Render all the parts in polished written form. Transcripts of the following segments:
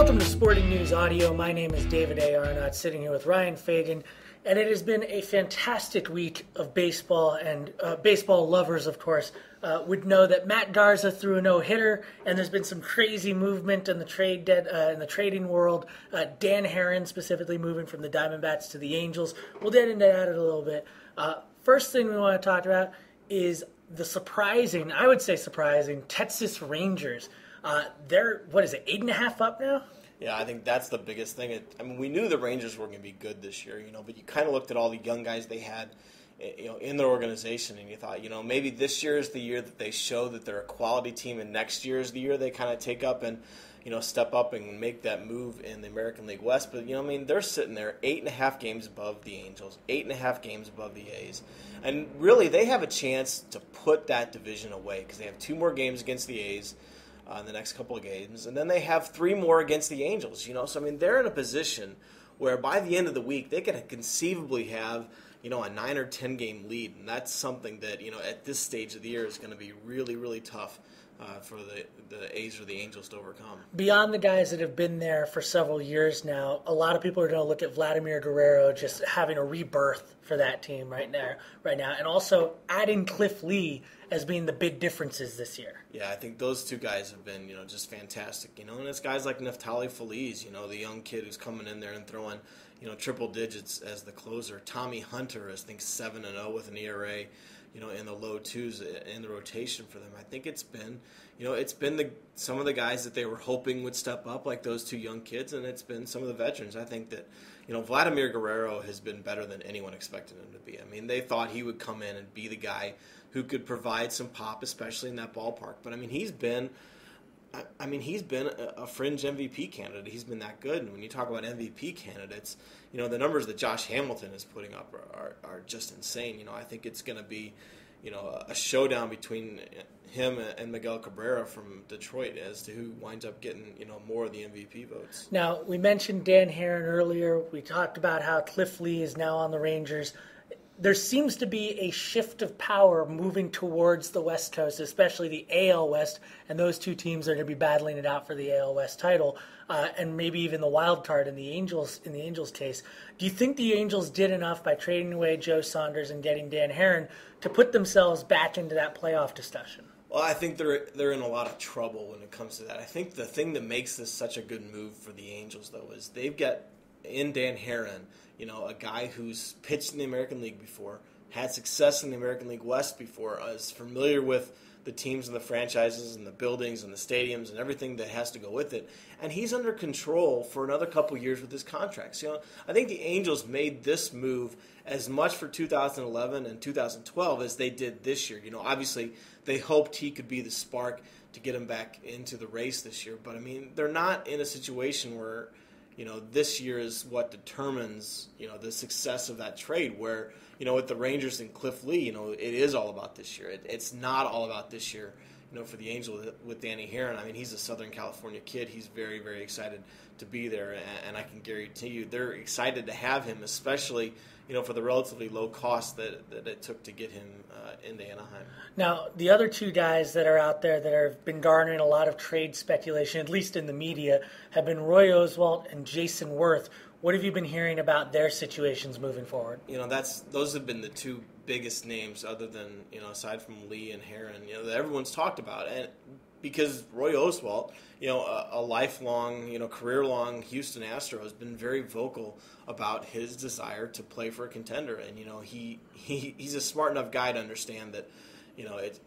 Welcome to Sporting News Audio. My name is David A. Arnott, sitting here with Ryan Fagan, and it has been a fantastic week of baseball, and baseball lovers, of course, would know that Matt Garza threw a no-hitter, and there's been some crazy movement in the trading world. Dan Haren specifically moving from the Diamondbacks to the Angels. We'll get into that in a little bit. First thing we want to talk about is the surprising, I would say surprising, Texas Rangers. They're, 8.5 up now? Yeah, I think that's the biggest thing. We knew the Rangers were going to be good this year, but you kind of looked at all the young guys they had, in their organization, and you thought, maybe this year is the year that they show that they're a quality team, and next year is the year they kind of take up and, step up and make that move in the American League West. But, they're sitting there 8.5 games above the Angels, 8.5 games above the A's. And really, they have a chance to put that division away because they have 2 more games against the A's in the next couple of games, and then they have 3 more against the Angels. So they're in a position where by the end of the week they could conceivably have a 9 or 10 game lead, and that's something that at this stage of the year is going to be really, really tough for the A's or the Angels to overcome. Beyond the guys that have been there for several years now, a lot of people are going to look at Vladimir Guerrero just having a rebirth for that team right now, and also adding Cliff Lee as being the big differences this year. Yeah, I think those 2 guys have been, just fantastic. And it's guys like Neftali Feliz, the young kid who's coming in there and throwing, triple digits as the closer. Tommy Hunter is, I think, 7-0 with an ERA, in the low 2s in the rotation for them. I think it's been, some of the guys that they were hoping would step up, like those 2 young kids, and it's been some of the veterans. I think that, Vladimir Guerrero has been better than anyone expected him to be. They thought he would come in and be the guy who could provide some pop, especially in that ballpark. But he's been a fringe MVP candidate. He's been that good. And when you talk about MVP candidates, the numbers that Josh Hamilton is putting up are just insane. I think it's going to be, a showdown between him and Miguel Cabrera from Detroit as to who winds up getting, more of the MVP votes. Now, we mentioned Dan Haren earlier. We talked about how Cliff Lee is now on the Rangers. There seems to be a shift of power moving towards the West Coast, especially the AL West, and those 2 teams are going to be battling it out for the AL West title, and maybe even the wild card in the Angels case. Do you think the Angels did enough by trading away Joe Saunders and getting Dan Haren to put themselves back into that playoff discussion? Well, I think they're in a lot of trouble when it comes to that. I think the thing that makes this such a good move for the Angels, though, is they've got in Dan Haren, a guy who's pitched in the American League before, had success in the American League West before, is familiar with the teams and the franchises and the buildings and the stadiums and everything that has to go with it. And he's under control for another couple years with his contracts. I think the Angels made this move as much for 2011 and 2012 as they did this year. Obviously they hoped he could be the spark to get him back into the race this year. But, they're not in a situation where this year is what determines, the success of that trade where, with the Rangers and Cliff Lee, it is all about this year. It's not all about this year, for the Angels with Danny Haren. He's a Southern California kid. He's very, very excited to be there, and I can guarantee you they're excited to have him, especially, for the relatively low cost that it took to get him into Anaheim. Now, the other 2 guys that are out there that have been garnering a lot of trade speculation, at least in the media, have been Roy Oswalt and Jason Werth. What have you been hearing about their situations moving forward? Those have been the 2 biggest names, other than aside from Lee and Haren, that everyone's talked about, and because Roy Oswalt, a lifelong, career-long Houston Astro, has been very vocal about his desire to play for a contender, and he's a smart enough guy to understand that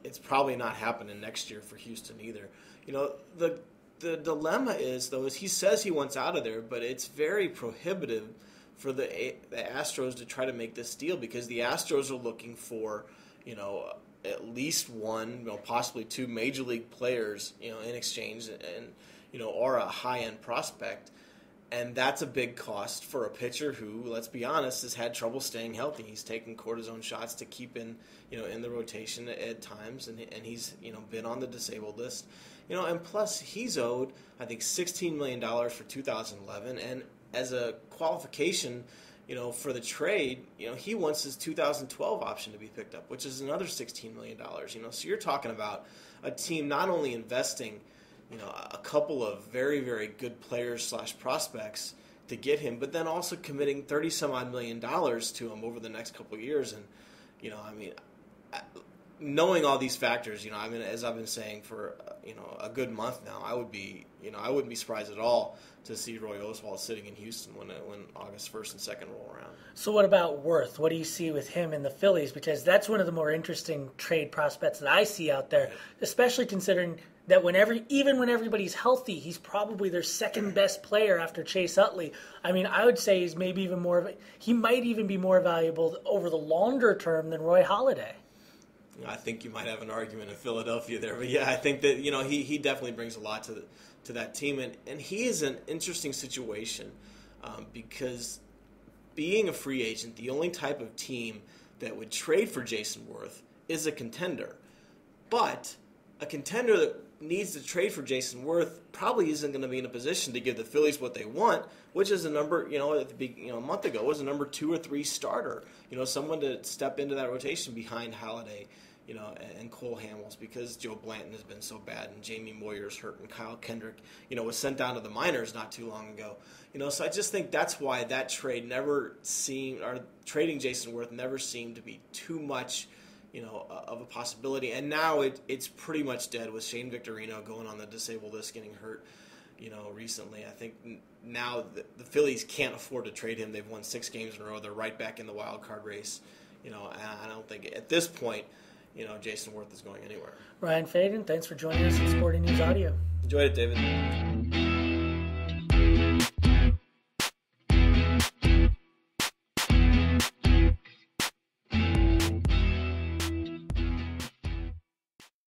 it's probably not happening next year for Houston either. The dilemma is, though, is he says he wants out of there, but it's very prohibitive for the Astros to try to make this deal because the Astros are looking for, at least 1, possibly 2 major league players, in exchange, and or a high-end prospect, and that's a big cost for a pitcher who, let's be honest, has had trouble staying healthy. He's taken cortisone shots to keep in the rotation at times, and he's been on the disabled list. And plus he's owed, I think, $16 million for 2011, and as a qualification, for the trade, he wants his 2012 option to be picked up, which is another $16 million. So you're talking about a team not only investing, a couple of very, very good players / prospects to get him, but then also committing $30-some-odd million to him over the next couple of years. And, knowing all these factors, as I've been saying for, a good month now, I wouldn't be surprised at all to see Roy Oswalt sitting in Houston when August 1st and 2nd roll around. So what about Werth? What do you see with him in the Phillies? Because that's one of the more interesting trade prospects that I see out there, especially considering that even when everybody's healthy, he's probably their second best player after Chase Utley. I mean, I would say he might even be more valuable over the longer term than Roy Halladay. I think you might have an argument in Philadelphia there, but yeah, I think that he definitely brings a lot to that team, and he is an interesting situation because being a free agent, the only type of team that would trade for Jason Werth is a contender, but a contender that needs to trade for Jason Werth probably isn't going to be in a position to give the Phillies what they want, which is a month ago was a number 2 or 3 starter, someone to step into that rotation behind Halladay, and Cole Hamels, because Joe Blanton has been so bad and Jamie Moyer's hurt and Kyle Kendrick, was sent down to the minors not too long ago. So I just think that's why that trading Jason Werth never seemed to be too much, of a possibility. And now it's pretty much dead with Shane Victorino going on the disabled list, getting hurt, recently. I think now the Phillies can't afford to trade him. They've won 6 games in a row. They're right back in the wild card race. I don't think at this point, Jason Werth is going anywhere. Ryan Fagan, thanks for joining us in Sporting News Audio. Enjoyed it, David.